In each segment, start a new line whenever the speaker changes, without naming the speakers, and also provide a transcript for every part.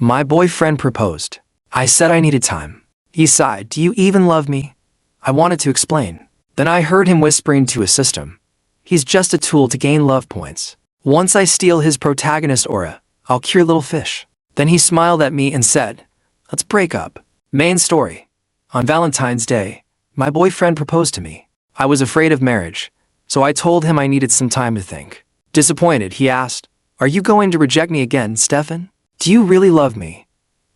My boyfriend proposed. I said I needed time. He sighed. Do you even love me? I wanted to explain. Then I heard him whispering to his system. He's just a tool to gain love points. Once I steal his protagonist aura, I'll cure little fish. Then he smiled at me and said, let's break up. Main story. On Valentine's Day, my boyfriend proposed to me. I was afraid of marriage, so I told him I needed some time to think. Disappointed, he asked, are you going to reject me again, Stefan? Do you really love me?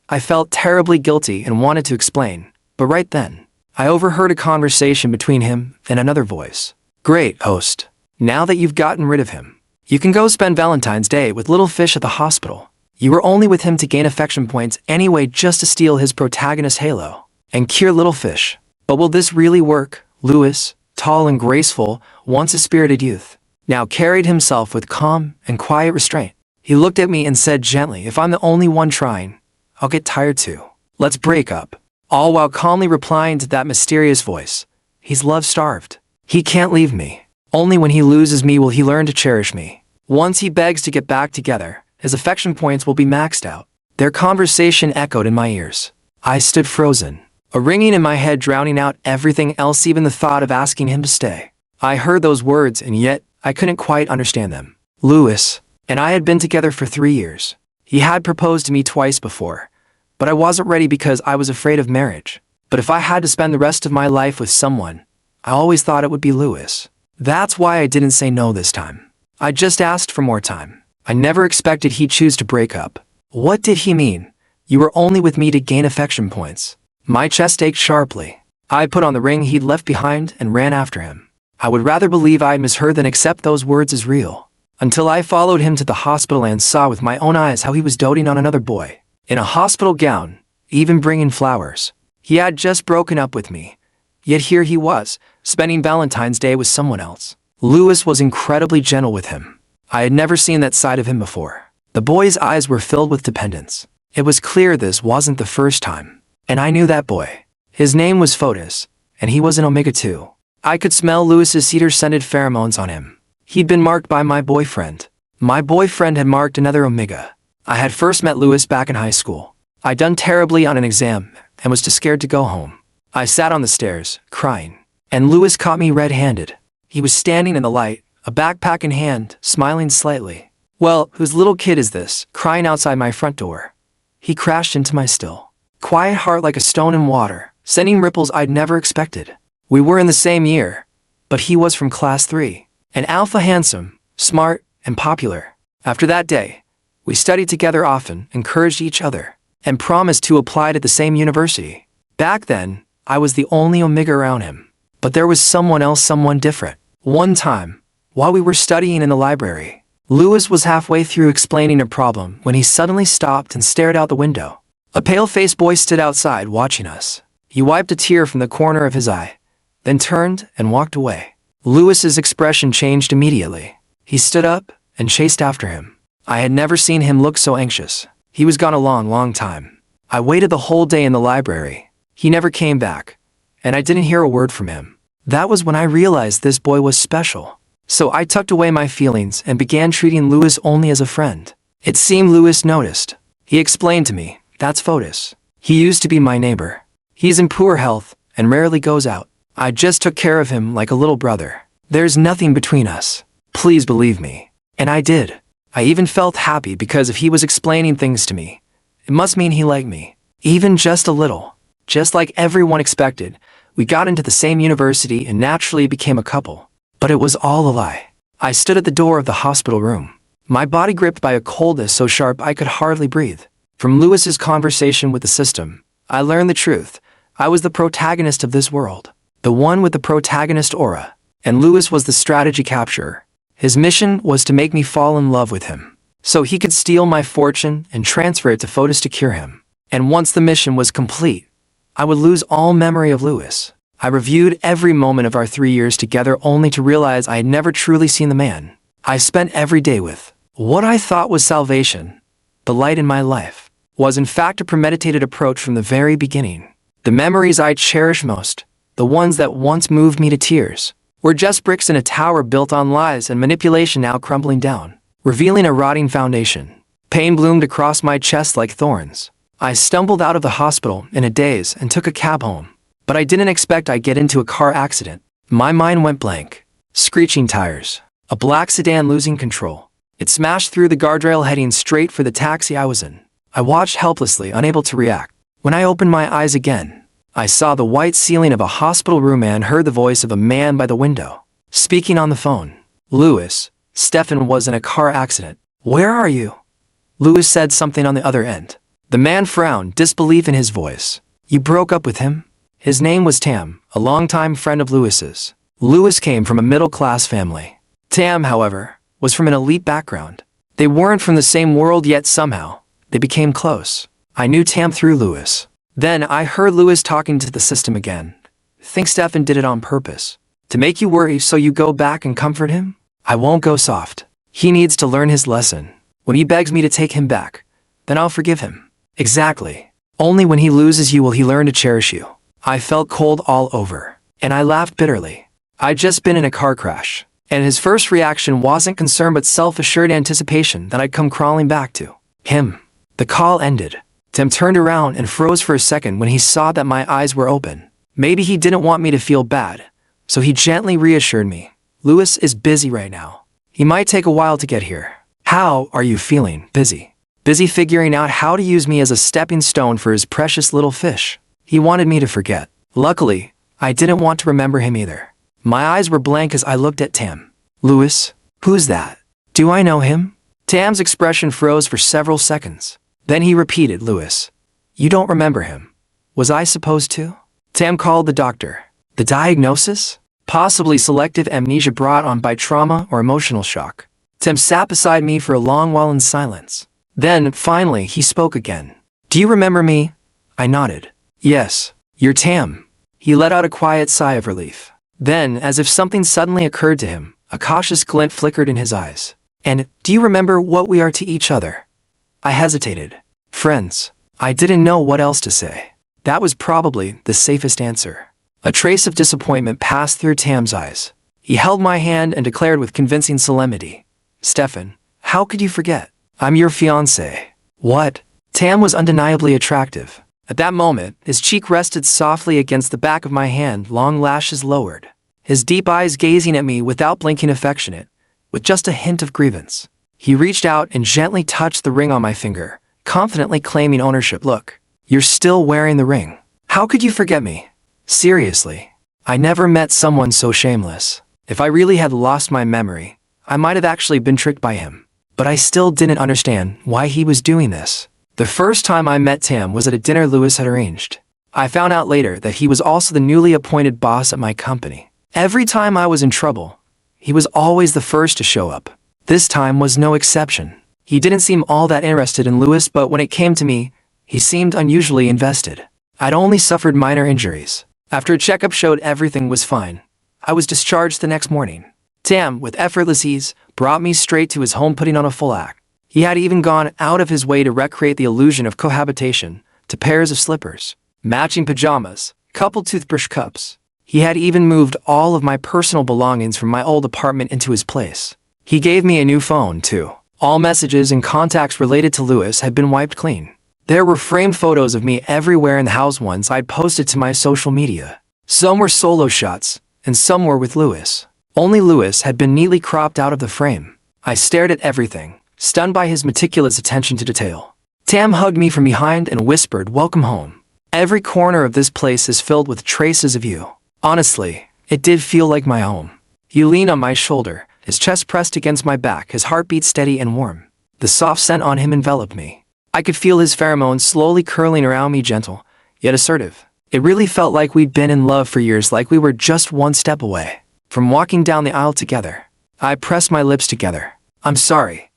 I felt terribly guilty and wanted to explain, but right then, I overheard a conversation between him and another voice. Great, host. Now that you've gotten rid of him, you can go spend Valentine's Day with little fish at the hospital. You were only with him to gain affection points anyway, just to steal his protagonist halo and cure little fish. But will this really work? Louis, tall and graceful, once a spirited youth, now carried himself with calm and quiet restraint. He looked at me and said gently, if I'm the only one trying, I'll get tired too. Let's break up. All while calmly replying to that mysterious voice. He's love-starved. He can't leave me. Only when he loses me will he learn to cherish me. Once he begs to get back together, his affection points will be maxed out. Their conversation echoed in my ears. I stood frozen, a ringing in my head drowning out everything else, even the thought of asking him to stay. I heard those words and yet I couldn't quite understand them. Louis and I had been together for 3 years. He had proposed to me twice before, but I wasn't ready because I was afraid of marriage. But if I had to spend the rest of my life with someone, I always thought it would be Louis. That's why I didn't say no this time. I just asked for more time. I never expected he'd choose to break up. What did he mean? You were only with me to gain affection points. My chest ached sharply. I put on the ring he'd left behind and ran after him. I would rather believe I misheard than accept those words as real. Until I followed him to the hospital and saw with my own eyes how he was doting on another boy. In a hospital gown, even bringing flowers. He had just broken up with me. Yet here he was, spending Valentine's Day with someone else. Louis was incredibly gentle with him. I had never seen that side of him before. The boy's eyes were filled with dependence. It was clear this wasn't the first time. And I knew that boy. His name was Fotis, and he was an Omega 2. I could smell Louis's cedar-scented pheromones on him. He'd been marked by my boyfriend. My boyfriend had marked another Omega. I had first met Louis back in high school. I'd done terribly on an exam and was too scared to go home. I sat on the stairs, crying, and Louis caught me red-handed. He was standing in the light, a backpack in hand, smiling slightly. Well, whose little kid is this, crying outside my front door? He crashed into my still, quiet heart like a stone in water, sending ripples I'd never expected. We were in the same year, but he was from class 3, an alpha, handsome, smart, and popular. After that day, we studied together often, encouraged each other, and promised to apply to the same university. Back then, I was the only Omega around him. But there was someone else, someone different. One time, while we were studying in the library, Louis was halfway through explaining a problem when he suddenly stopped and stared out the window. A pale-faced boy stood outside watching us. He wiped a tear from the corner of his eye, then turned and walked away. Louis's expression changed immediately. He stood up and chased after him. I had never seen him look so anxious. He was gone a long, long time. I waited the whole day in the library. He never came back, and I didn't hear a word from him. That was when I realized this boy was special. So I tucked away my feelings and began treating Louis only as a friend. It seemed Louis noticed. He explained to me, that's Fotis. He used to be my neighbor. He's in poor health and rarely goes out. I just took care of him like a little brother. There's nothing between us. Please believe me. And I did. I even felt happy because if he was explaining things to me, it must mean he liked me. Even just a little. Just like everyone expected, we got into the same university and naturally became a couple. But it was all a lie. I stood at the door of the hospital room, my body gripped by a coldness so sharp I could hardly breathe. From Louis's conversation with the system, I learned the truth. I was the protagonist of this world, the one with the protagonist aura, and Louis was the strategy capturer. His mission was to make me fall in love with him, so he could steal my fortune and transfer it to Fotis to cure him. And once the mission was complete, I would lose all memory of Louis. I reviewed every moment of our 3 years together only to realize I had never truly seen the man I spent every day with. What I thought was salvation, the light in my life, was in fact a premeditated approach from the very beginning. The memories I cherish most, the ones that once moved me to tears, were just bricks in a tower built on lies and manipulation now crumbling down, revealing a rotting foundation. Pain bloomed across my chest like thorns. I stumbled out of the hospital in a daze and took a cab home. But I didn't expect I'd get into a car accident. My mind went blank. Screeching tires. A black sedan losing control. It smashed through the guardrail heading straight for the taxi I was in. I watched helplessly, unable to react. When I opened my eyes again, I saw the white ceiling of a hospital room and heard the voice of a man by the window, speaking on the phone. Louis, Stefan was in a car accident. Where are you? Louis said something on the other end. The man frowned, disbelief in his voice. You broke up with him? His name was Tam, a longtime friend of Louis's. Louis came from a middle-class family. Tam, however, was from an elite background. They weren't from the same world, yet somehow they became close. I knew Tam through Louis. Then I heard Louis talking to the system again. Think Stefan did it on purpose. To make you worry so you go back and comfort him? I won't go soft. He needs to learn his lesson. When he begs me to take him back, then I'll forgive him. Exactly. Only when he loses you will he learn to cherish you. I felt cold all over, and I laughed bitterly. I'd just been in a car crash, and his first reaction wasn't concern but self-assured anticipation that I'd come crawling back to him. The call ended. Tim turned around and froze for a second when he saw that my eyes were open. Maybe he didn't want me to feel bad, so he gently reassured me. Louis is busy right now. He might take a while to get here. How are you feeling? Busy. Busy figuring out how to use me as a stepping stone for his precious little fish. He wanted me to forget. Luckily, I didn't want to remember him either. My eyes were blank as I looked at Tam. Louis? Who's that? Do I know him? Tam's expression froze for several seconds. Then he repeated, Louis. You don't remember him. Was I supposed to? Tam called the doctor. The diagnosis? Possibly selective amnesia brought on by trauma or emotional shock. Tim sat beside me for a long while in silence. Then, finally, he spoke again. Do you remember me? I nodded. Yes, you're Tam. He let out a quiet sigh of relief. Then, as if something suddenly occurred to him, a cautious glint flickered in his eyes. And, do you remember what we are to each other? I hesitated. Friends. I didn't know what else to say. That was probably the safest answer. A trace of disappointment passed through Tam's eyes. He held my hand and declared with convincing solemnity. Stefan, how could you forget? I'm your fiancé. What? Tam was undeniably attractive. At that moment, his cheek rested softly against the back of my hand, long lashes lowered. His deep eyes gazing at me without blinking, affectionate, with just a hint of grievance. He reached out and gently touched the ring on my finger, confidently claiming ownership. Look, you're still wearing the ring. How could you forget me? Seriously, I never met someone so shameless. If I really had lost my memory, I might have actually been tricked by him. But I still didn't understand why he was doing this. The first time I met Tam was at a dinner Louis had arranged. I found out later that he was also the newly appointed boss at my company. Every time I was in trouble, he was always the first to show up. This time was no exception. He didn't seem all that interested in Louis, but when it came to me, he seemed unusually invested. I'd only suffered minor injuries. After a checkup showed everything was fine, I was discharged the next morning. Tam, with effortless ease, brought me straight to his home, putting on a full act. He had even gone out of his way to recreate the illusion of cohabitation, to pairs of slippers, matching pajamas, coupled toothbrush cups. He had even moved all of my personal belongings from my old apartment into his place. He gave me a new phone, too. All messages and contacts related to Louis had been wiped clean. There were framed photos of me everywhere in the house, ones I'd posted to my social media. Some were solo shots, and some were with Louis. Only Louis had been neatly cropped out of the frame. I stared at everything, stunned by his meticulous attention to detail. Tam hugged me from behind and whispered, "Welcome home. Every corner of this place is filled with traces of you." Honestly, it did feel like my home. He leaned on my shoulder, his chest pressed against my back, his heartbeat steady and warm. The soft scent on him enveloped me. I could feel his pheromones slowly curling around me, gentle, yet assertive. It really felt like we'd been in love for years, like we were just one step away from walking down the aisle together. I pressed my lips together. "I'm sorry.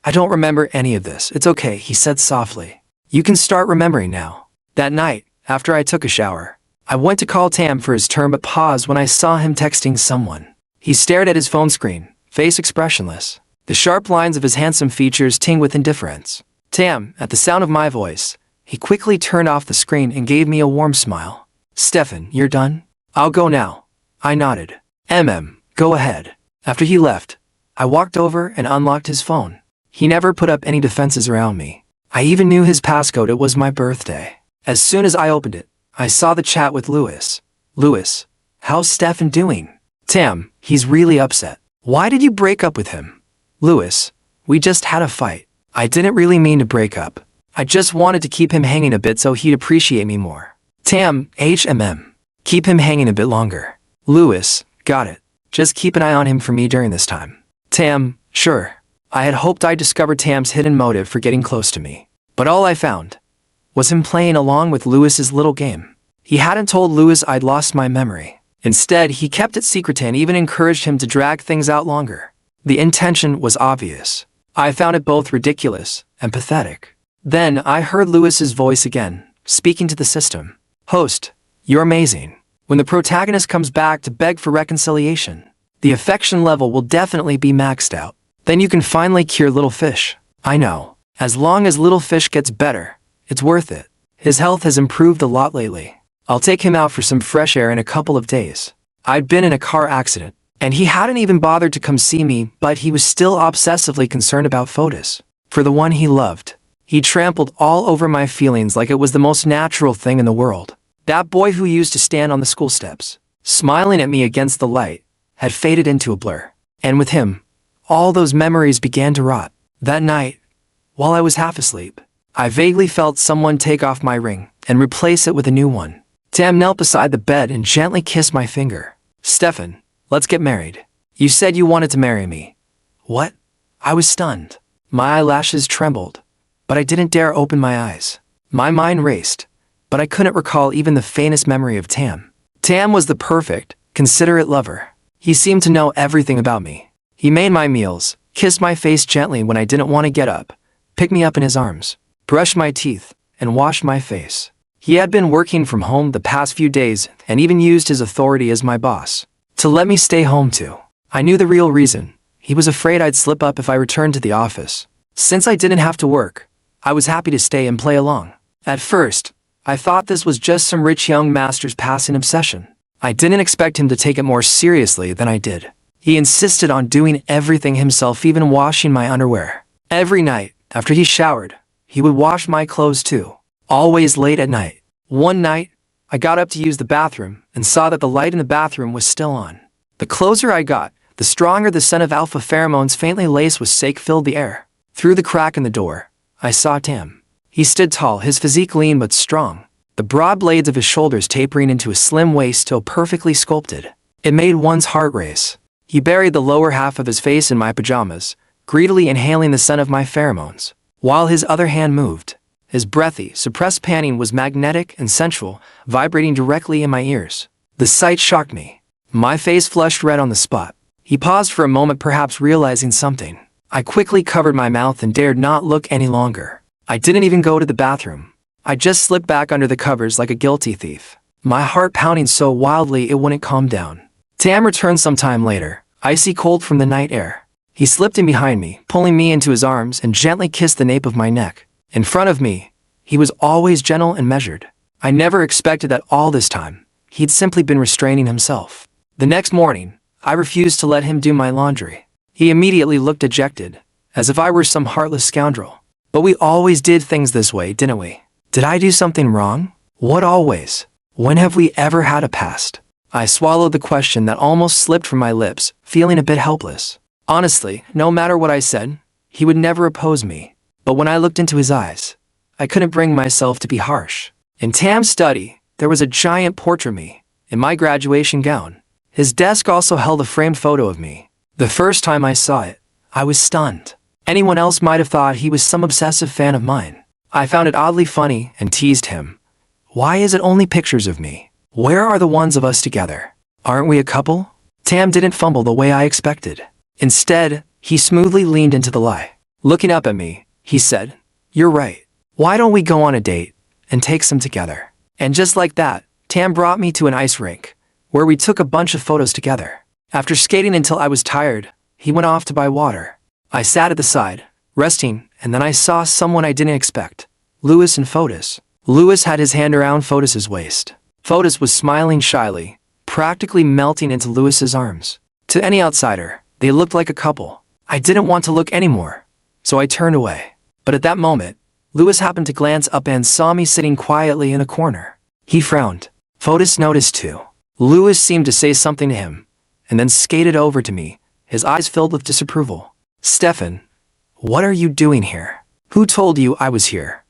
I don't remember any of this. It's okay," he said softly. "You can start remembering now." That night, after I took a shower, I went to call Tam for his turn but paused when I saw him texting someone. He stared at his phone screen, face expressionless. The sharp lines of his handsome features tinged with indifference. Tam, at the sound of my voice, he quickly turned off the screen and gave me a warm smile. "Stefan, you're done? I'll go now." I nodded. Go ahead." After he left, I walked over and unlocked his phone. He never put up any defenses around me. I even knew his passcode. It was my birthday. As soon as I opened it, I saw the chat with Lewis. Lewis, how's Stefan doing? Tam, he's really upset. Why did you break up with him? Lewis, we just had a fight. I didn't really mean to break up. I just wanted to keep him hanging a bit so he'd appreciate me more. Tam, keep him hanging a bit longer. Lewis, got it. Just keep an eye on him for me during this time. Tam, sure. I had hoped I'd discover Tam's hidden motive for getting close to me. But all I found was him playing along with Lewis's little game. He hadn't told Lewis I'd lost my memory. Instead, he kept it secret and even encouraged him to drag things out longer. The intention was obvious. I found it both ridiculous and pathetic. Then I heard Lewis's voice again, speaking to the system. Host, you're amazing. When the protagonist comes back to beg for reconciliation, the affection level will definitely be maxed out. Then you can finally cure Little Fish. I know. As long as Little Fish gets better, it's worth it. His health has improved a lot lately. I'll take him out for some fresh air in a couple of days. I'd been in a car accident, and he hadn't even bothered to come see me, but he was still obsessively concerned about Fotis. For the one he loved. He trampled all over my feelings like it was the most natural thing in the world. That boy who used to stand on the school steps, smiling at me against the light, had faded into a blur. And with him, all those memories began to rot. That night, while I was half asleep, I vaguely felt someone take off my ring and replace it with a new one. Tam knelt beside the bed and gently kissed my finger. Stefan, let's get married. You said you wanted to marry me. What? I was stunned. My eyelashes trembled, but I didn't dare open my eyes. My mind raced, but I couldn't recall even the faintest memory of Tam. Tam was the perfect, considerate lover. He seemed to know everything about me. He made my meals, kissed my face gently when I didn't want to get up, picked me up in his arms, brushed my teeth, and washed my face. He had been working from home the past few days and even used his authority as my boss to let me stay home too. I knew the real reason. He was afraid I'd slip up if I returned to the office. Since I didn't have to work, I was happy to stay and play along. At first, I thought this was just some rich young master's passing obsession. I didn't expect him to take it more seriously than I did. He insisted on doing everything himself, even washing my underwear. Every night, after he showered, he would wash my clothes too. Always late at night. One night, I got up to use the bathroom and saw that the light in the bathroom was still on. The closer I got, the stronger the scent of alpha pheromones faintly laced with sake filled the air. Through the crack in the door, I saw Tam. He stood tall, his physique lean but strong, the broad blades of his shoulders tapering into a slim waist still perfectly sculpted. It made one's heart race. He buried the lower half of his face in my pajamas, greedily inhaling the scent of my pheromones, while his other hand moved. His breathy, suppressed panting was magnetic and sensual, vibrating directly in my ears. The sight shocked me. My face flushed red on the spot. He paused for a moment, perhaps realizing something. I quickly covered my mouth and dared not look any longer. I didn't even go to the bathroom. I just slipped back under the covers like a guilty thief, my heart pounding so wildly it wouldn't calm down. Tam returned some time later, icy cold from the night air. He slipped in behind me, pulling me into his arms and gently kissed the nape of my neck. In front of me, he was always gentle and measured. I never expected that all this time, he'd simply been restraining himself. The next morning, I refused to let him do my laundry. He immediately looked dejected, as if I were some heartless scoundrel. But we always did things this way, didn't we? Did I do something wrong? What always? When have we ever had a past? I swallowed the question that almost slipped from my lips, feeling a bit helpless. Honestly, no matter what I said, he would never oppose me. But when I looked into his eyes, I couldn't bring myself to be harsh. In Tam's study, there was a giant portrait of me, in my graduation gown. His desk also held a framed photo of me. The first time I saw it, I was stunned. Anyone else might have thought he was some obsessive fan of mine. I found it oddly funny and teased him. Why is it only pictures of me? Where are the ones of us together? Aren't we a couple? Tam didn't fumble the way I expected. Instead, he smoothly leaned into the lie. Looking up at me, he said, "You're right. Why don't we go on a date and take some together?" And just like that, Tam brought me to an ice rink, where we took a bunch of photos together. After skating until I was tired, he went off to buy water. I sat at the side, resting, and then I saw someone I didn't expect. Lewis and Fotis. Lewis had his hand around Fotis's waist. Fotis was smiling shyly, practically melting into Lewis's arms. To any outsider, they looked like a couple. I didn't want to look anymore, so I turned away. But at that moment, Louis happened to glance up and saw me sitting quietly in a corner. He frowned. Fotis noticed too. Louis seemed to say something to him, and then skated over to me, his eyes filled with disapproval. Stefan, what are you doing here? Who told you I was here?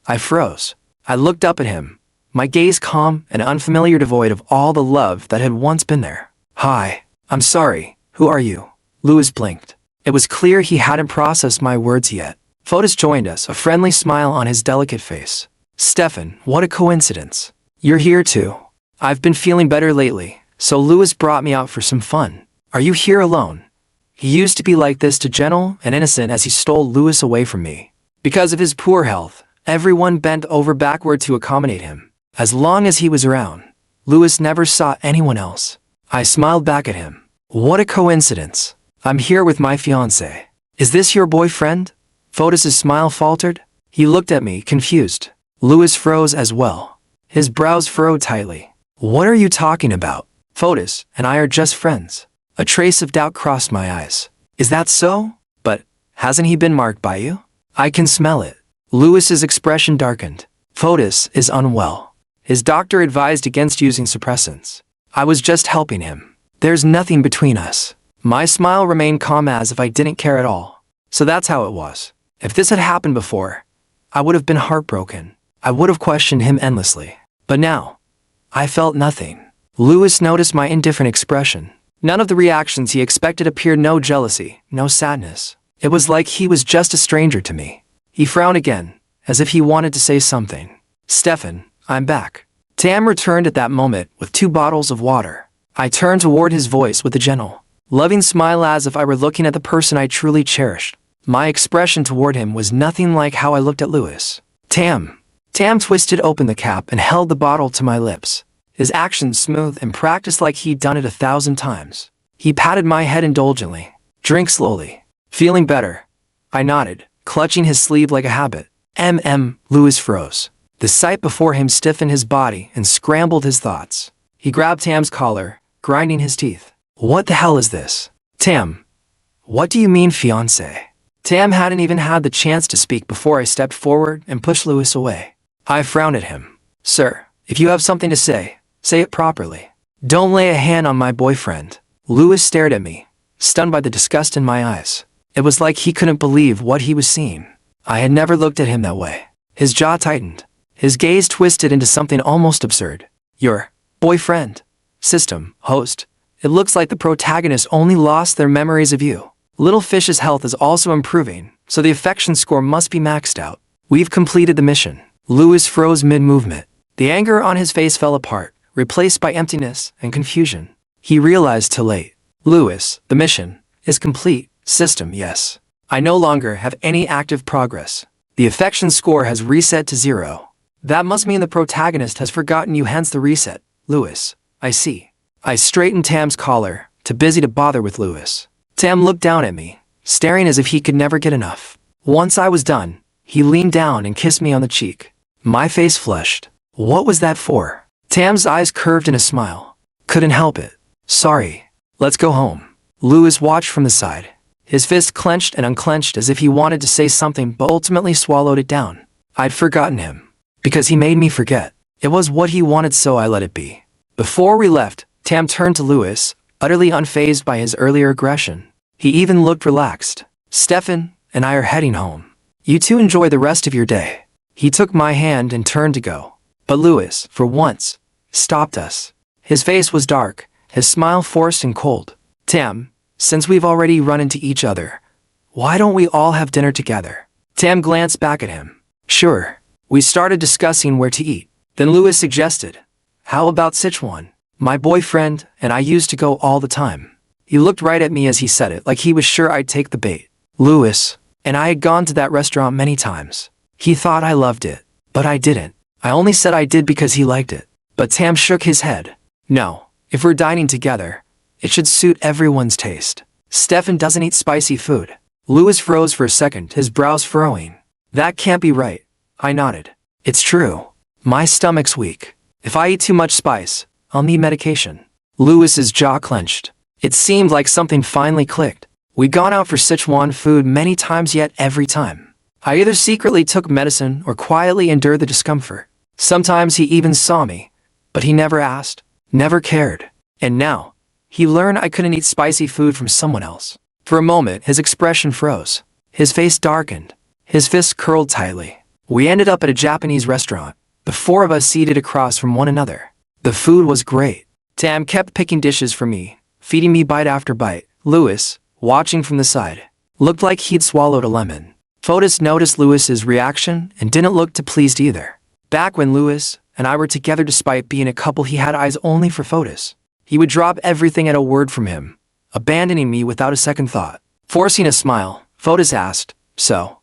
I froze. I looked up at him, my gaze calm and unfamiliar, devoid of all the love that had once been there. Hi, I'm sorry, who are you? Louis blinked. It was clear he hadn't processed my words yet. Fotis joined us, a friendly smile on his delicate face. Stefan, what a coincidence. You're here too. I've been feeling better lately, so Louis brought me out for some fun. Are you here alone? He used to be like this, too gentle and innocent as he stole Louis away from me. Because of his poor health, everyone bent over backward to accommodate him. As long as he was around, Louis never saw anyone else. I smiled back at him. What a coincidence. I'm here with my fiancé. Is this your boyfriend? Fotis' smile faltered. He looked at me, confused. Louis froze as well. His brows furrowed tightly. What are you talking about? Fotis and I are just friends. A trace of doubt crossed my eyes. Is that so? But hasn't he been marked by you? I can smell it. Louis's expression darkened. Fotis is unwell. His doctor advised against using suppressants. I was just helping him. There's nothing between us. My smile remained calm as if I didn't care at all. So that's how it was. If this had happened before, I would have been heartbroken. I would have questioned him endlessly. But now, I felt nothing. Louis noticed my indifferent expression. None of the reactions he expected appeared. No jealousy, no sadness. It was like he was just a stranger to me. He frowned again, as if he wanted to say something. Stefan, I'm back. Tam returned at that moment with 2 bottles of water. I turned toward his voice with a gentle, loving smile as if I were looking at the person I truly cherished. My expression toward him was nothing like how I looked at Louis. Tam twisted open the cap and held the bottle to my lips. His actions smooth and practiced like he'd done it 1,000 times. He patted my head indulgently. Drink slowly. Feeling better? I nodded, clutching his sleeve like a habit. Louis froze. The sight before him stiffened his body and scrambled his thoughts. He grabbed Tam's collar, grinding his teeth. What the hell is this? Tam, what do you mean fiancé? Tam hadn't even had the chance to speak before I stepped forward and pushed Louis away. I frowned at him. Sir, if you have something to say it properly. Don't lay a hand on my boyfriend. Louis stared at me, stunned by the disgust in my eyes. It was like he couldn't believe what he was seeing. I had never looked at him that way. His jaw tightened. His gaze twisted into something almost absurd. Your boyfriend? System, host. It looks like the protagonist only lost their memories of you. Little Fish's health is also improving, so the affection score must be maxed out. We've completed the mission. Louis froze mid-movement. The anger on his face fell apart, replaced by emptiness and confusion. He realized too late. Louis, the mission is complete. System, yes. I no longer have any active progress. The affection score has reset to 0. That must mean the protagonist has forgotten you, hence the reset. Louis, I see. I straightened Tam's collar, too busy to bother with Louis. Tam looked down at me, staring as if he could never get enough. Once I was done, he leaned down and kissed me on the cheek. My face flushed. What was that for? Tam's eyes curved in a smile. Couldn't help it. Sorry. Let's go home. Louis watched from the side. His fist clenched and unclenched as if he wanted to say something but ultimately swallowed it down. I'd forgotten him. Because he made me forget. It was what he wanted, so I let it be. Before we left, Tam turned to Louis, utterly unfazed by his earlier aggression. He even looked relaxed. Stefan and I are heading home. You two enjoy the rest of your day. He took my hand and turned to go. But Louis, for once, stopped us. His face was dark, his smile forced and cold. Tam, since we've already run into each other, why don't we all have dinner together? Tam glanced back at him. Sure. We started discussing where to eat. Then Louis suggested, how about Sichuan? My boyfriend and I used to go all the time. He looked right at me as he said it, like he was sure I'd take the bait. Louis and I had gone to that restaurant many times. He thought I loved it, but I didn't. I only said I did because he liked it. But Tam shook his head. No, if we're dining together, it should suit everyone's taste. Stefan doesn't eat spicy food. Louis froze for a second, his brows furrowing. That can't be right. I nodded. It's true. My stomach's weak. If I eat too much spice, I'll need medication. Louis's jaw clenched. It seemed like something finally clicked. We'd gone out for Sichuan food many times, yet every time I either secretly took medicine or quietly endured the discomfort. Sometimes he even saw me, but he never asked, never cared. And now, he learned I couldn't eat spicy food from someone else. For a moment, his expression froze. His face darkened. His fists curled tightly. We ended up at a Japanese restaurant, the four of us seated across from one another. The food was great. Tam kept picking dishes for me, feeding me bite after bite. Louis, watching from the side, looked like he'd swallowed a lemon. Fotis noticed Louis's reaction and didn't look too pleased either. Back when Louis and I were together, despite being a couple, he had eyes only for Fotis. He would drop everything at a word from him, abandoning me without a second thought. Forcing a smile, Fotis asked, "So,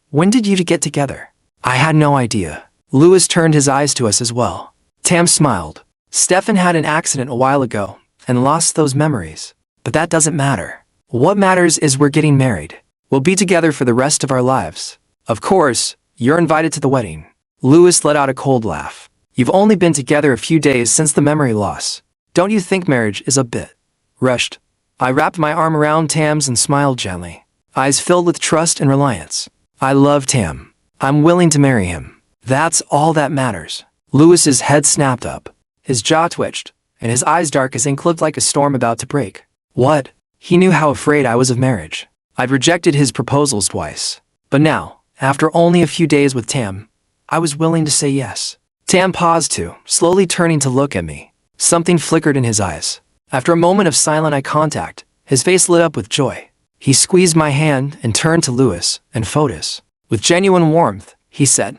when did you two get together?" I had no idea. Louis turned his eyes to us as well. Tam smiled. Stefan had an accident a while ago and lost those memories. But that doesn't matter. What matters is we're getting married. We'll be together for the rest of our lives. Of course, you're invited to the wedding. Louis let out a cold laugh. You've only been together a few days since the memory loss. Don't you think marriage is a bit rushed? I wrapped my arm around Tam's and smiled gently, eyes filled with trust and reliance. I love Tam. I'm willing to marry him. That's all that matters. Louis's head snapped up. His jaw twitched, and his eyes dark as ink looked like a storm about to break. What? He knew how afraid I was of marriage. I'd rejected his proposals twice. But now, after only a few days with Tam, I was willing to say yes. Tam paused too, slowly turning to look at me. Something flickered in his eyes. After a moment of silent eye contact, his face lit up with joy. He squeezed my hand and turned to Louis and Fotis. With genuine warmth, he said,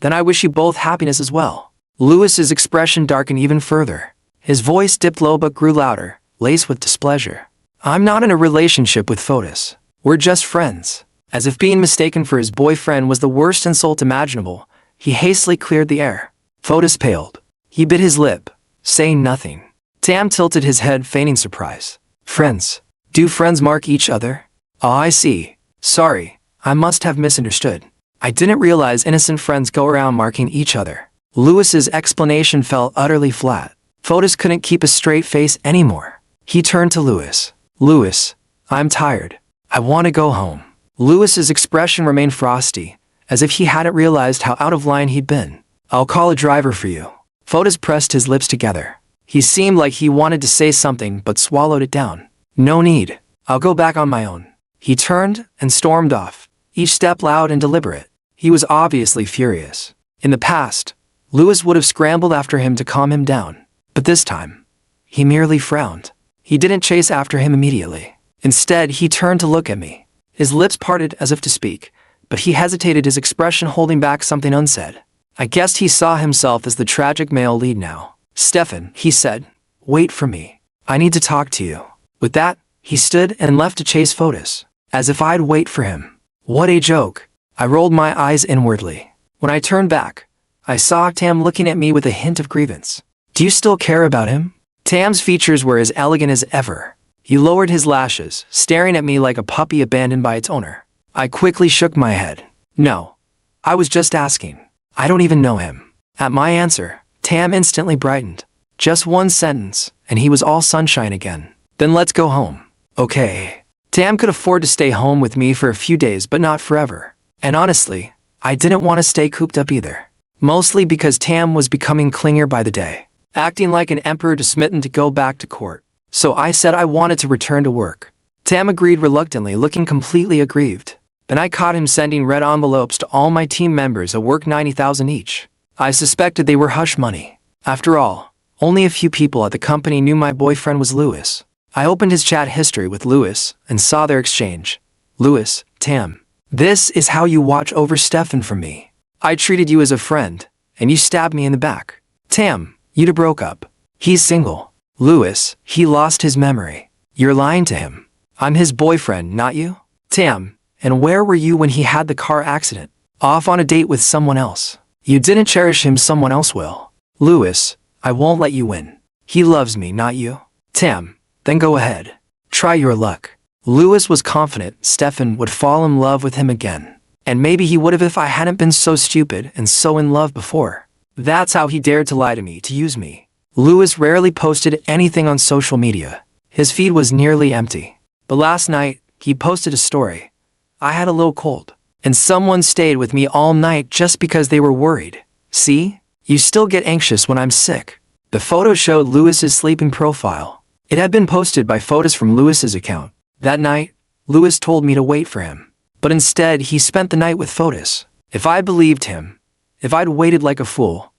"Then I wish you both happiness as well." Louis's expression darkened even further. His voice dipped low but grew louder, laced with displeasure. "I'm not in a relationship with Fotis. We're just friends." As if being mistaken for his boyfriend was the worst insult imaginable, he hastily cleared the air. Fotis paled. He bit his lip, saying nothing. Tam tilted his head, feigning surprise. "Friends? Do friends mark each other?" "Oh, I see. Sorry, I must have misunderstood. I didn't realize innocent friends go around marking each other." Louis's explanation fell utterly flat. Fotis couldn't keep a straight face anymore. He turned to Louis. "Louis, I'm tired. I want to go home." Louis's expression remained frosty, as if he hadn't realized how out of line he'd been. "I'll call a driver for you." Fotis pressed his lips together. He seemed like he wanted to say something but swallowed it down. "No need. I'll go back on my own." He turned and stormed off, each step loud and deliberate. He was obviously furious. In the past, Louis would have scrambled after him to calm him down. But this time, he merely frowned. He didn't chase after him immediately. Instead, he turned to look at me. His lips parted as if to speak, but he hesitated, his expression holding back something unsaid. I guessed he saw himself as the tragic male lead now. "Stefan," he said, "wait for me. I need to talk to you." With that, he stood and left to chase Fotis, as if I'd wait for him. What a joke. I rolled my eyes inwardly. When I turned back, I saw Tam looking at me with a hint of grievance. "Do you still care about him?" Tam's features were as elegant as ever. He lowered his lashes, staring at me like a puppy abandoned by its owner. I quickly shook my head. "No. I was just asking. I don't even know him." At my answer, Tam instantly brightened. Just one sentence, and he was all sunshine again. "Then let's go home." "Okay." Tam could afford to stay home with me for a few days, but not forever. And honestly, I didn't want to stay cooped up either. Mostly because Tam was becoming clingier by the day, acting like an emperor smitten to go back to court. So I said I wanted to return to work. Tam agreed reluctantly, looking completely aggrieved. Then I caught him sending red envelopes to all my team members at work, 90,000 each. I suspected they were hush money. After all, only a few people at the company knew my boyfriend was Louis. I opened his chat history with Louis and saw their exchange. "Louis, Tam, this is how you watch over Stefan from me. I treated you as a friend, and you stabbed me in the back. Tam, you two broke up. He's single. Louis, he lost his memory. You're lying to him. I'm his boyfriend, not you. Tam, and where were you when he had the car accident? Off on a date with someone else. You didn't cherish him, someone else will. Louis, I won't let you win. He loves me, not you. Tam, then go ahead. Try your luck." Louis was confident Stefan would fall in love with him again. And maybe he would have if I hadn't been so stupid and so in love before. That's how he dared to lie to me, to use me. Louis rarely posted anything on social media. His feed was nearly empty. But last night, He posted a story. I had a little cold, and someone stayed with me all night just because they were worried. See? You still get anxious when I'm sick. The photo showed Lewis's sleeping profile. It had been posted by photos from Lewis's account. That night, Lewis told me to wait for him. But instead, he spent the night with photos. If I believed him, if I'd waited like a fool,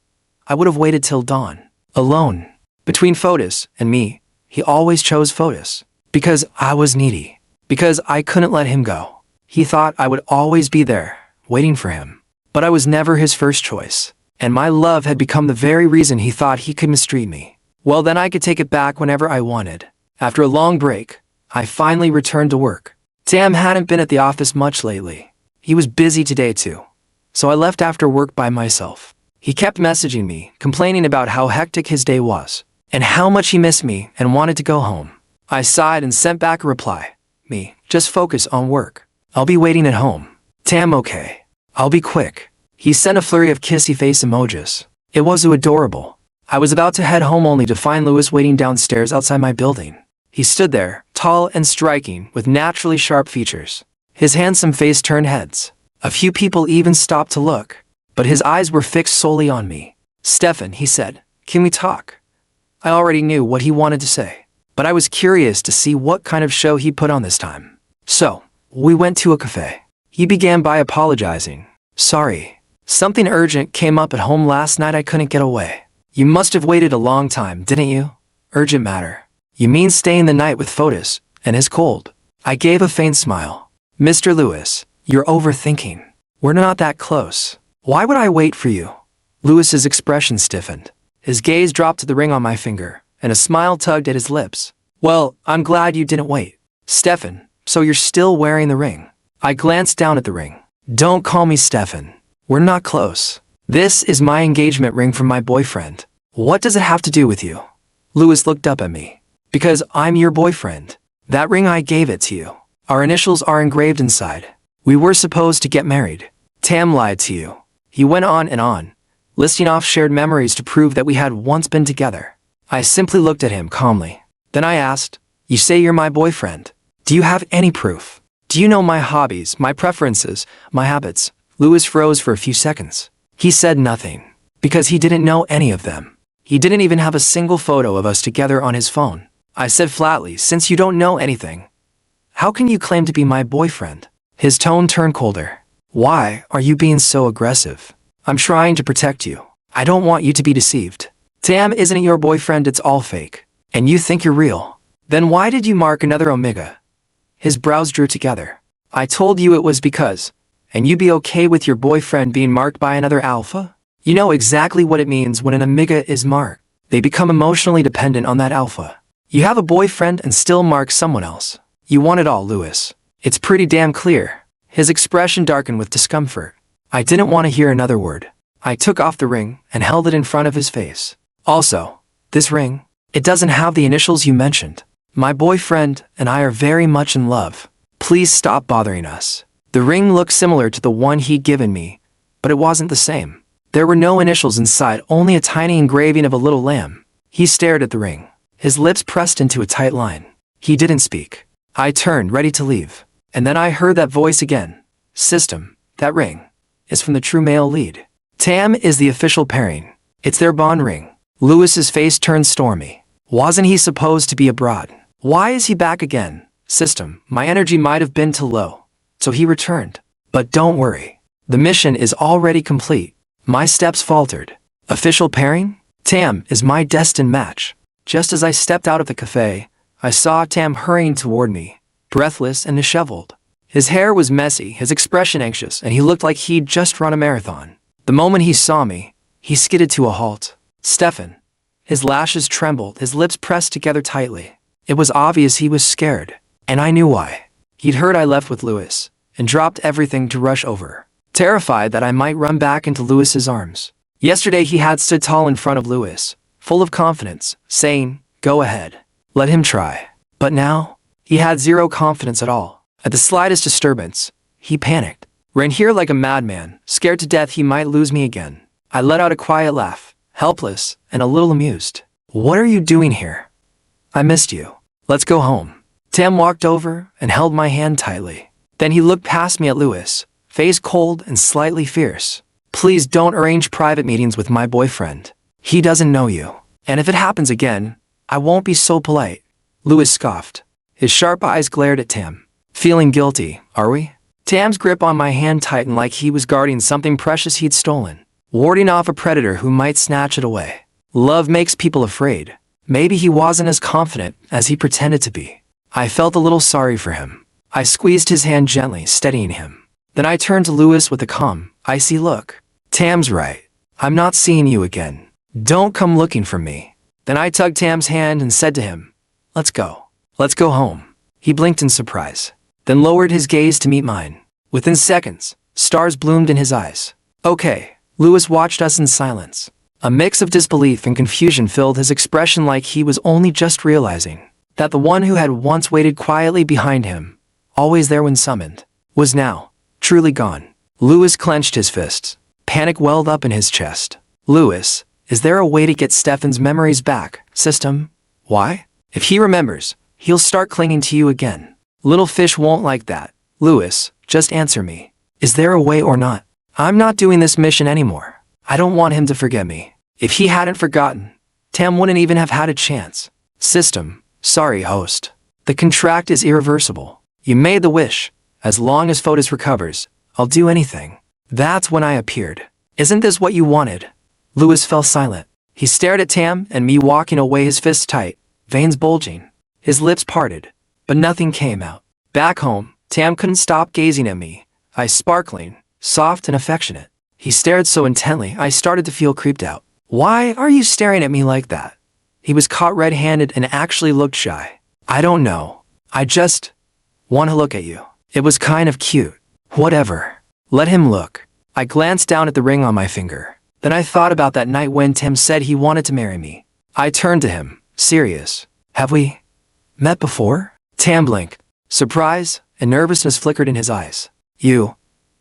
I would have waited till dawn. Alone. Between photos and me, he always chose photos. Because I was needy. Because I couldn't let him go. He thought I would always be there, waiting for him. But I was never his first choice. And my love had become the very reason he thought he could mistreat me. Well, then I could take it back whenever I wanted. After a long break, I finally returned to work. Tam hadn't been at the office much lately. He was busy today too. So I left after work by myself. He kept messaging me, complaining about how hectic his day was, and how much he missed me and wanted to go home. I sighed and sent back a reply. Me, just focus on work. I'll be waiting at home. Tam, okay. I'll be quick. He sent a flurry of kissy face emojis. It was so adorable. I was about to head home only to find Lewis waiting downstairs outside my building. He stood there, tall and striking, with naturally sharp features. His handsome face turned heads. A few people even stopped to look, but his eyes were fixed solely on me. Stefan, he said, can we talk? I already knew what he wanted to say, but I was curious to see what kind of show he put on this time. So, we went to a cafe. He began by apologizing. Sorry. Something urgent came up at home last night, I couldn't get away. You must have waited a long time, didn't you? Urgent matter. You mean staying the night with Fotis and his cold? I gave a faint smile. Mr. Lewis, you're overthinking. We're not that close. Why would I wait for you? Lewis's expression stiffened. His gaze dropped to the ring on my finger, and a smile tugged at his lips. Well, I'm glad you didn't wait. Stefan, so you're still wearing the ring? I glanced down at the ring. Don't call me Stefan. We're not close. This is my engagement ring from my boyfriend. What does it have to do with you? Lewis looked up at me. Because I'm your boyfriend. That ring, I gave it to you. Our initials are engraved inside. We were supposed to get married. Tam lied to you. He went on, listing off shared memories to prove that we had once been together. I simply looked at him calmly. Then I asked, you say you're my boyfriend. Do you have any proof? Do you know my hobbies, my preferences, my habits? Lewis froze for a few seconds. He said nothing, because he didn't know any of them. He didn't even have a single photo of us together on his phone. I said flatly, since you don't know anything, how can you claim to be my boyfriend? His tone turned colder. Why are you being so aggressive? I'm trying to protect you. I don't want you to be deceived. Tam isn't your boyfriend, it's all fake. And you think you're real. Then why did you mark another omega? His brows drew together. I told you it was because, and you'd be okay with your boyfriend being marked by another alpha? You know exactly what it means when an omega is marked. They become emotionally dependent on that alpha. You have a boyfriend and still mark someone else. You want it all, Lewis. It's pretty damn clear. His expression darkened with discomfort. I didn't want to hear another word. I took off the ring and held it in front of his face. Also, this ring, it doesn't have the initials you mentioned. My boyfriend and I are very much in love. Please stop bothering us. The ring looked similar to the one he'd given me, but it wasn't the same. There were no initials inside, only a tiny engraving of a little lamb. He stared at the ring, his lips pressed into a tight line. He didn't speak. I turned, ready to leave, and then I heard that voice again. System, that ring is from the true male lead. Tam is the official pairing. It's their bond ring. Lewis's face turned stormy. Wasn't he supposed to be abroad? Why is he back again? System, my energy might have been too low, so he returned. But don't worry. The mission is already complete. My steps faltered. Official pairing? Tam is my destined match. Just as I stepped out of the cafe, I saw Tam hurrying toward me, breathless and disheveled. His hair was messy, his expression anxious, and he looked like he'd just run a marathon. The moment he saw me, he skidded to a halt. Stefan. His lashes trembled, his lips pressed together tightly. It was obvious he was scared, and I knew why. He'd heard I left with Lewis, and dropped everything to rush over, terrified that I might run back into Lewis's arms. Yesterday he had stood tall in front of Lewis, full of confidence, saying, go ahead. Let him try. But now, he had zero confidence at all. At the slightest disturbance, he panicked. Ran here like a madman, scared to death he might lose me again. I let out a quiet laugh, helpless and a little amused. What are you doing here? I missed you. Let's go home. Tam walked over and held my hand tightly. Then he looked past me at Lewis, face cold and slightly fierce. Please don't arrange private meetings with my boyfriend. He doesn't know you. And if it happens again, I won't be so polite. Lewis scoffed. His sharp eyes glared at Tam. Feeling guilty, are we? Tam's grip on my hand tightened like he was guarding something precious he'd stolen, warding off a predator who might snatch it away. Love makes people afraid. Maybe he wasn't as confident as he pretended to be. I felt a little sorry for him. I squeezed his hand gently, steadying him. Then I turned to Lewis with a calm, icy look. Tam's right. I'm not seeing you again. Don't come looking for me. Then I tugged Tam's hand and said to him, Let's go. Let's go home. He blinked in surprise, then lowered his gaze to meet mine. Within seconds, stars bloomed in his eyes. Okay. Lewis watched us in silence. A mix of disbelief and confusion filled his expression, like he was only just realizing that the one who had once waited quietly behind him, always there when summoned, was now truly gone. Lewis clenched his fists. Panic welled up in his chest. Lewis, is there a way to get Stefan's memories back, system? Why? If he remembers, he'll start clinging to you again. Little fish won't like that. Lewis, just answer me. Is there a way or not? I'm not doing this mission anymore. I don't want him to forget me. If he hadn't forgotten, Tam wouldn't even have had a chance. System, sorry host. The contract is irreversible. You made the wish. As long as Fotis recovers, I'll do anything. That's when I appeared. Isn't this what you wanted? Lewis fell silent. He stared at Tam and me walking away, his fists tight, veins bulging. His lips parted, but nothing came out. Back home, Tam couldn't stop gazing at me, eyes sparkling, soft and affectionate. He stared so intently I started to feel creeped out. Why are you staring at me like that? He was caught red-handed and actually looked shy. I don't know. I just want to look at you. It was kind of cute. Whatever. Let him look. I glanced down at the ring on my finger. Then I thought about that night when Tim said he wanted to marry me. I turned to him, serious. Have we met before? Tam blinked. Surprise and nervousness flickered in his eyes. You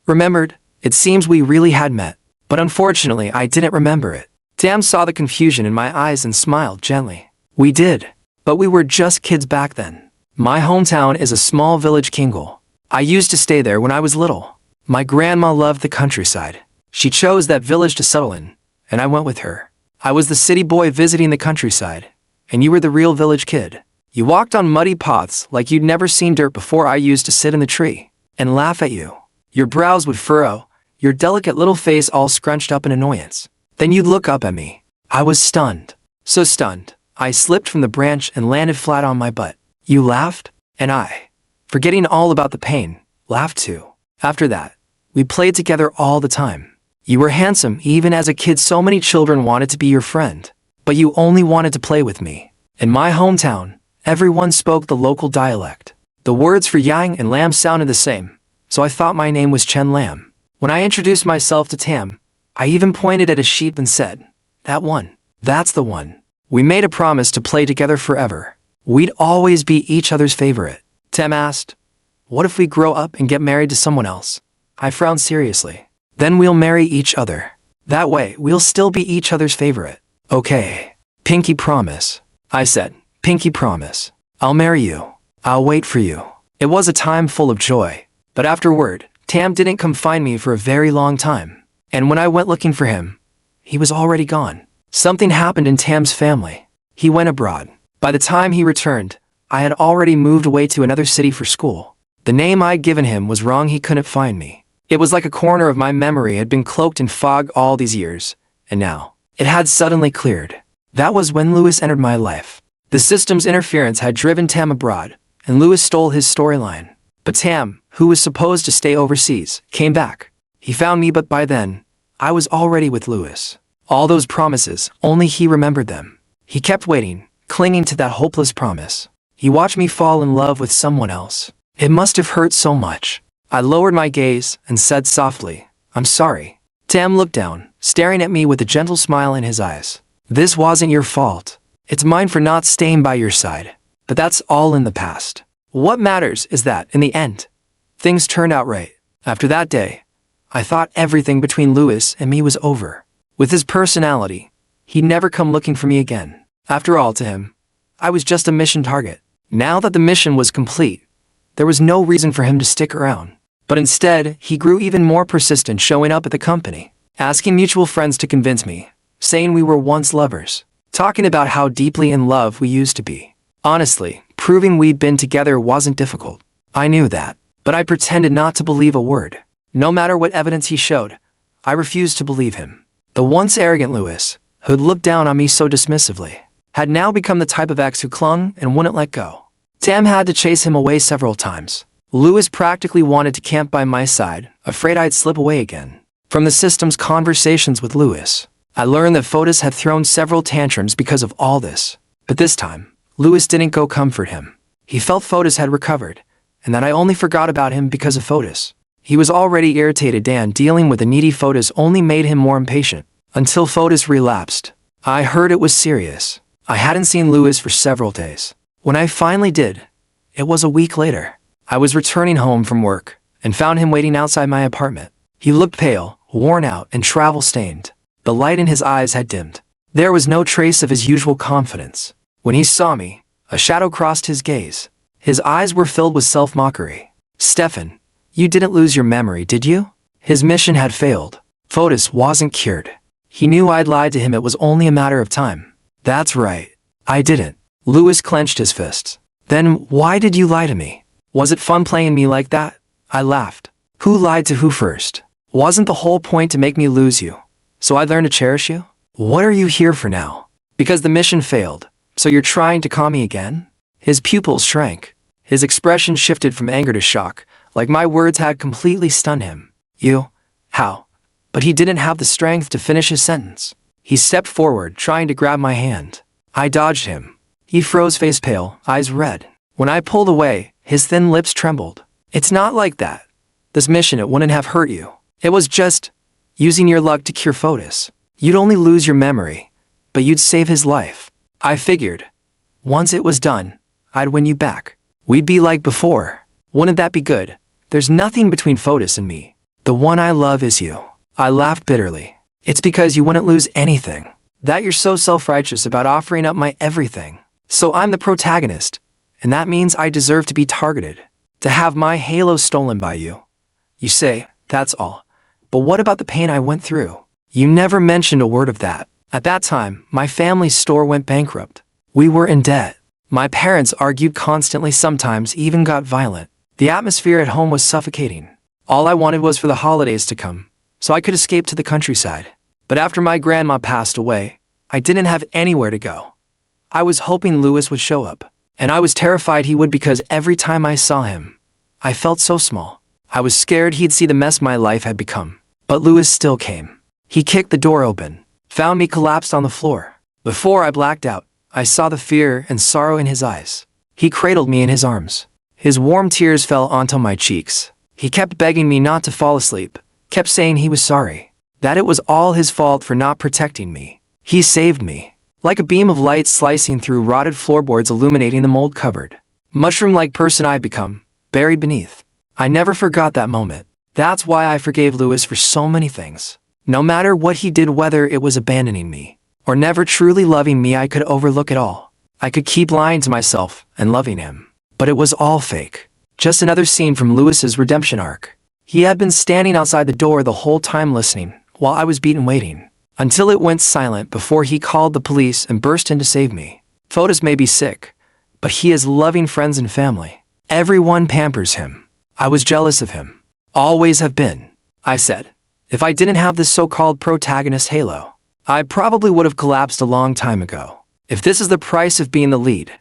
remembered? It seems we really had met, but unfortunately I didn't remember it. Tam saw the confusion in my eyes and smiled gently. We did, but we were just kids back then. My hometown is a small village, Kingle. I used to stay there when I was little. My grandma loved the countryside. She chose that village to settle in, and I went with her. I was the city boy visiting the countryside, and you were the real village kid. You walked on muddy paths like you'd never seen dirt before. I used to sit in the tree and laugh at you. Your brows would furrow, your delicate little face all scrunched up in annoyance. Then you'd look up at me. I was stunned. So stunned, I slipped from the branch and landed flat on my butt. You laughed, and I, forgetting all about the pain, laughed too. After that, we played together all the time. You were handsome even as a kid. So many children wanted to be your friend, but you only wanted to play with me. In my hometown, everyone spoke the local dialect. The words for yang and lamb sounded the same, so I thought my name was Chen Lam. When I introduced myself to Tam, I even pointed at a sheep and said, that one. That's the one. We made a promise to play together forever. We'd always be each other's favorite. Tam asked, what if we grow up and get married to someone else? I frowned seriously. Then we'll marry each other. That way, we'll still be each other's favorite. Okay. Pinky promise. I said, pinky promise. I'll marry you. I'll wait for you. It was a time full of joy. But afterward, Tam didn't come find me for a very long time. And when I went looking for him, he was already gone. Something happened in Tam's family. He went abroad. By the time he returned, I had already moved away to another city for school. The name I'd given him was wrong. He couldn't find me. It was like a corner of my memory had been cloaked in fog all these years, and now it had suddenly cleared. That was when Lewis entered my life. The system's interference had driven Tam abroad, and Lewis stole his storyline. But Tam, who was supposed to stay overseas, came back. He found me, but by then, I was already with Lewis. All those promises, only he remembered them. He kept waiting, clinging to that hopeless promise. He watched me fall in love with someone else. It must have hurt so much. I lowered my gaze and said softly, I'm sorry. Tam looked down, staring at me with a gentle smile in his eyes. This wasn't your fault. It's mine for not staying by your side. But that's all in the past. What matters is that, in the end, things turned out right. After that day, I thought everything between Lewis and me was over. With his personality, he'd never come looking for me again. After all, to him, I was just a mission target. Now that the mission was complete, there was no reason for him to stick around. But instead, he grew even more persistent, showing up at the company, asking mutual friends to convince me, saying we were once lovers, talking about how deeply in love we used to be. Honestly, proving we'd been together wasn't difficult. I knew that, but I pretended not to believe a word. No matter what evidence he showed, I refused to believe him. The once arrogant Louis, who'd looked down on me so dismissively, had now become the type of ex who clung and wouldn't let go. Tam had to chase him away several times. Louis practically wanted to camp by my side, afraid I'd slip away again. From the system's conversations with Louis, I learned that Fotis had thrown several tantrums because of all this. But this time, Louis didn't go comfort him. He felt Fotis had recovered, and that I only forgot about him because of Fotis. He was already irritated, and dealing with a needy Fotis only made him more impatient. Until Fotis relapsed. I heard it was serious. I hadn't seen Louis for several days. When I finally did, it was a week later. I was returning home from work and found him waiting outside my apartment. He looked pale, worn out, and travel-stained. The light in his eyes had dimmed. There was no trace of his usual confidence. When he saw me, a shadow crossed his gaze. His eyes were filled with self-mockery. "Stefan, you didn't lose your memory, did you?" His mission had failed. Fotis wasn't cured. He knew I'd lied to him. It was only a matter of time. That's right. I didn't. Louis clenched his fists. "Then why did you lie to me? Was it fun playing me like that?" I laughed. "Who lied to who first? Wasn't the whole point to make me lose you, so I'd learn to cherish you? What are you here for now? Because the mission failed, so you're trying to con me again?" His pupils shrank. His expression shifted from anger to shock, like my words had completely stunned him. "You? How?" But he didn't have the strength to finish his sentence. He stepped forward, trying to grab my hand. I dodged him. He froze, face pale, eyes red. When I pulled away, his thin lips trembled. "It's not like that. This mission, it wouldn't have hurt you. It was just using your luck to cure Fotis. You'd only lose your memory, but you'd save his life. I figured, once it was done, I'd win you back. We'd be like before. Wouldn't that be good? There's nothing between Fotis and me. The one I love is you." I laughed bitterly. "It's because you wouldn't lose anything that you're so self-righteous about offering up my everything. So I'm the protagonist, and that means I deserve to be targeted, to have my halo stolen by you. You say, that's all. But what about the pain I went through? You never mentioned a word of that. At that time, my family's store went bankrupt. We were in debt. My parents argued constantly, sometimes even got violent. The atmosphere at home was suffocating. All I wanted was for the holidays to come, so I could escape to the countryside. But after my grandma passed away, I didn't have anywhere to go. I was hoping Louis would show up, and I was terrified he would, because every time I saw him, I felt so small. I was scared he'd see the mess my life had become. But Louis still came. He kicked the door open, found me collapsed on the floor. Before I blacked out, I saw the fear and sorrow in his eyes. He cradled me in his arms. His warm tears fell onto my cheeks. He kept begging me not to fall asleep, kept saying he was sorry, that it was all his fault for not protecting me. He saved me, like a beam of light slicing through rotted floorboards, illuminating the mold-covered, mushroom-like person I'd become, buried beneath. I never forgot that moment. That's why I forgave Louis for so many things. No matter what he did, whether it was abandoning me or never truly loving me, I could overlook it all. I could keep lying to myself and loving him. But it was all fake. Just another scene from Louis's redemption arc. He had been standing outside the door the whole time, listening, while I was beaten, waiting, until it went silent before he called the police and burst in to save me. Fotis may be sick, but he has loving friends and family. Everyone pampers him. I was jealous of him. Always have been. I said, if I didn't have this so-called protagonist halo, I probably would have collapsed a long time ago. If this is the price of being the lead,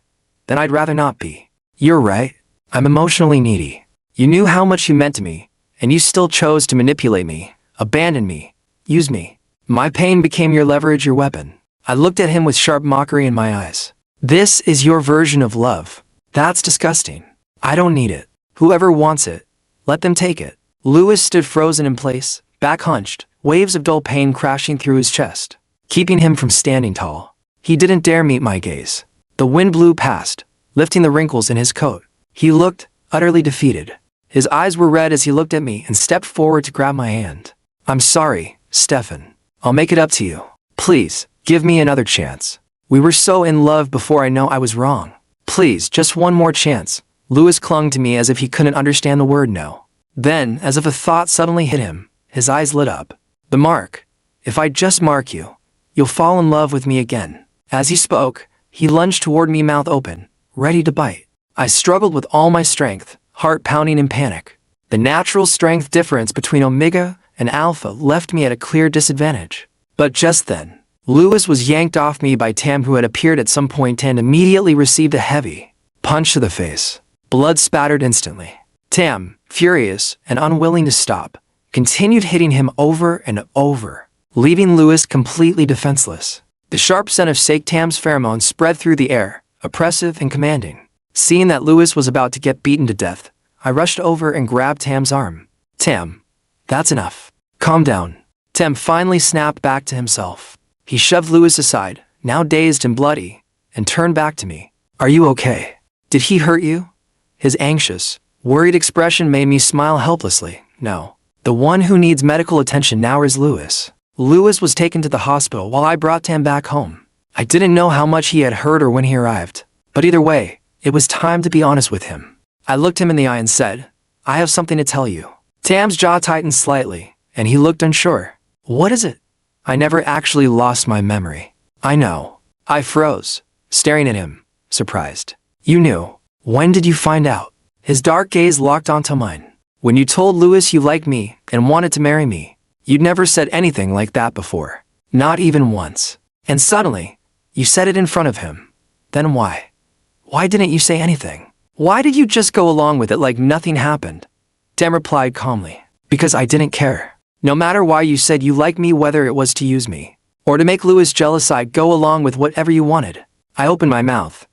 then I'd rather not be. You're right. I'm emotionally needy. You knew how much you meant to me, and you still chose to manipulate me, abandon me, use me. My pain became your leverage, your weapon. I looked at him with sharp mockery in my eyes. This is your version of love. That's disgusting. I don't need it. Whoever wants it, let them take it. Louis stood frozen in place, back hunched, waves of dull pain crashing through his chest, keeping him from standing tall. He didn't dare meet my gaze. The wind blew past, lifting the wrinkles in his coat. He looked utterly defeated. His eyes were red as he looked at me and stepped forward to grab my hand. I'm sorry, Stefan. I'll make it up to you. Please, give me another chance. We were so in love before. I know I was wrong. Please, just one more chance. Lewis clung to me as if he couldn't understand the word no. Then, as if a thought suddenly hit him, his eyes lit up. The mark. If I just mark you, you'll fall in love with me again. As he spoke, he lunged toward me, mouth open, ready to bite. I struggled with all my strength, heart pounding in panic. The natural strength difference between Omega and Alpha left me at a clear disadvantage. But just then, Lewis was yanked off me by Tam, who had appeared at some point and immediately received a heavy punch to the face. Blood spattered instantly. Tam, furious and unwilling to stop, continued hitting him over and over, leaving Lewis completely defenseless. The sharp scent of Tam's pheromones spread through the air, oppressive and commanding. Seeing that Lewis was about to get beaten to death, I rushed over and grabbed Tam's arm. Tam, that's enough. Calm down. Tam finally snapped back to himself. He shoved Lewis aside, now dazed and bloody, and turned back to me. Are you okay? Did he hurt you? His anxious, worried expression made me smile helplessly. No. The one who needs medical attention now is Lewis. Lewis was taken to the hospital while I brought Tam back home. I didn't know how much he had hurt or when he arrived, but either way, it was time to be honest with him. I looked him in the eye and said, I have something to tell you. Tam's jaw tightened slightly, and he looked unsure. What is it? I never actually lost my memory. I know. I froze, staring at him, surprised. You knew. When did you find out? His dark gaze locked onto mine. When you told Lewis you liked me and wanted to marry me. You'd never said anything like that before. Not even once. And suddenly, you said it in front of him. Then why? Why didn't you say anything? Why did you just go along with it like nothing happened? Tam replied calmly. Because I didn't care. No matter why you said you liked me, whether it was to use me or to make Lewis jealous, I'd go along with whatever you wanted. I opened my mouth,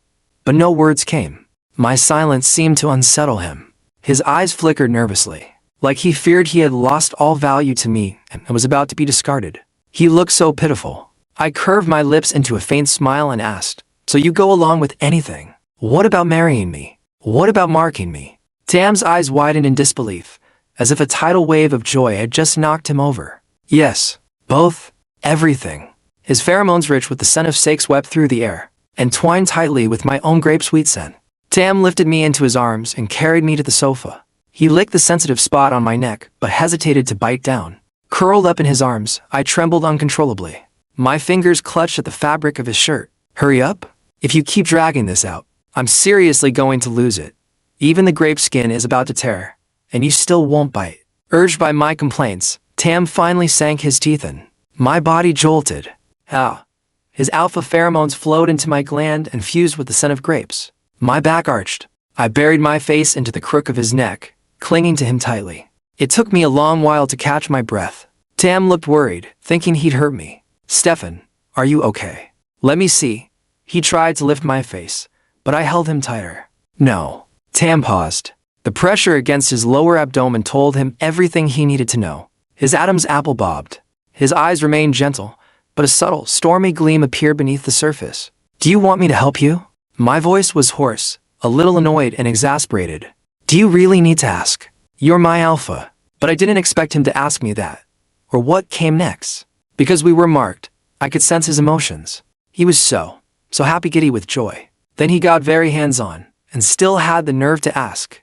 but no words came. My silence seemed to unsettle him. His eyes flickered nervously, like he feared he had lost all value to me and was about to be discarded. He looked so pitiful. I curved my lips into a faint smile and asked, so you go along with anything? What about marrying me? What about marking me? Tam's eyes widened in disbelief, as if a tidal wave of joy had just knocked him over. Yes, both, everything. His pheromones, rich with the scent of sex, swept through the air, and twined tightly with my own grape-sweet scent. Tam lifted me into his arms and carried me to the sofa. He licked the sensitive spot on my neck, but hesitated to bite down. Curled up in his arms, I trembled uncontrollably. My fingers clutched at the fabric of his shirt. Hurry up? If you keep dragging this out, I'm seriously going to lose it. Even the grape skin is about to tear, and you still won't bite. Urged by my complaints, Tam finally sank his teeth in. My body jolted. Ah. His alpha pheromones flowed into my gland and fused with the scent of grapes. My back arched. I buried my face into the crook of his neck, clinging to him tightly. It took me a long while to catch my breath. Tam looked worried, thinking he'd hurt me. Stefan, are you okay? Let me see. He tried to lift my face, but I held him tighter. No. Tam paused. The pressure against his lower abdomen told him everything he needed to know. His Adam's apple bobbed. His eyes remained gentle, but a subtle, stormy gleam appeared beneath the surface. Do you want me to help you? My voice was hoarse, a little annoyed and exasperated. Do you really need to ask? You're my alpha. But I didn't expect him to ask me that. Or what came next. Because we were marked, I could sense his emotions. He was so happy, giddy with joy. Then he got very hands-on, and still had the nerve to ask,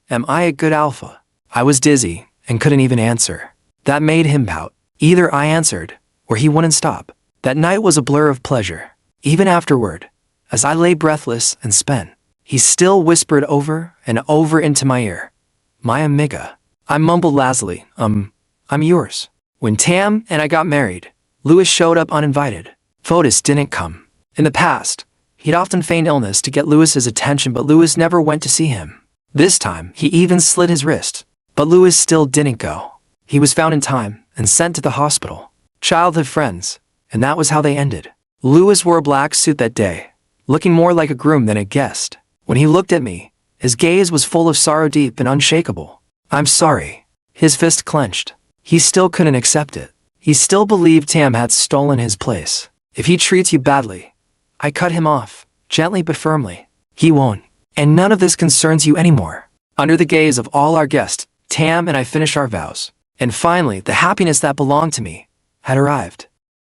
am I a good alpha? I was dizzy, and couldn't even answer. That made him pout. Either I answered, or he wouldn't stop. That night was a blur of pleasure. Even afterward, as I lay breathless and spent, he still whispered over and over into my ear, my amiga. I mumbled lazily, I'm yours. When Tam and I got married, Lewis showed up uninvited. Fotis didn't come. In the past, he'd often feigned illness to get Lewis's attention, but Lewis never went to see him. This time, he even slit his wrist. But Lewis still didn't go. He was found in time and sent to the hospital. Childhood friends, and that was how they ended. Lewis wore a black suit that day, looking more like a groom than a guest. When he looked at me, his gaze was full of sorrow, deep and unshakable. I'm sorry. His fist clenched. He still couldn't accept it. He still believed Tam had stolen his place. If he treats you badly, I cut him off, gently but firmly. He won't. And none of this concerns you anymore. Under the gaze of all our guests, Tam and I finished our vows. And finally, the happiness that belonged to me had arrived.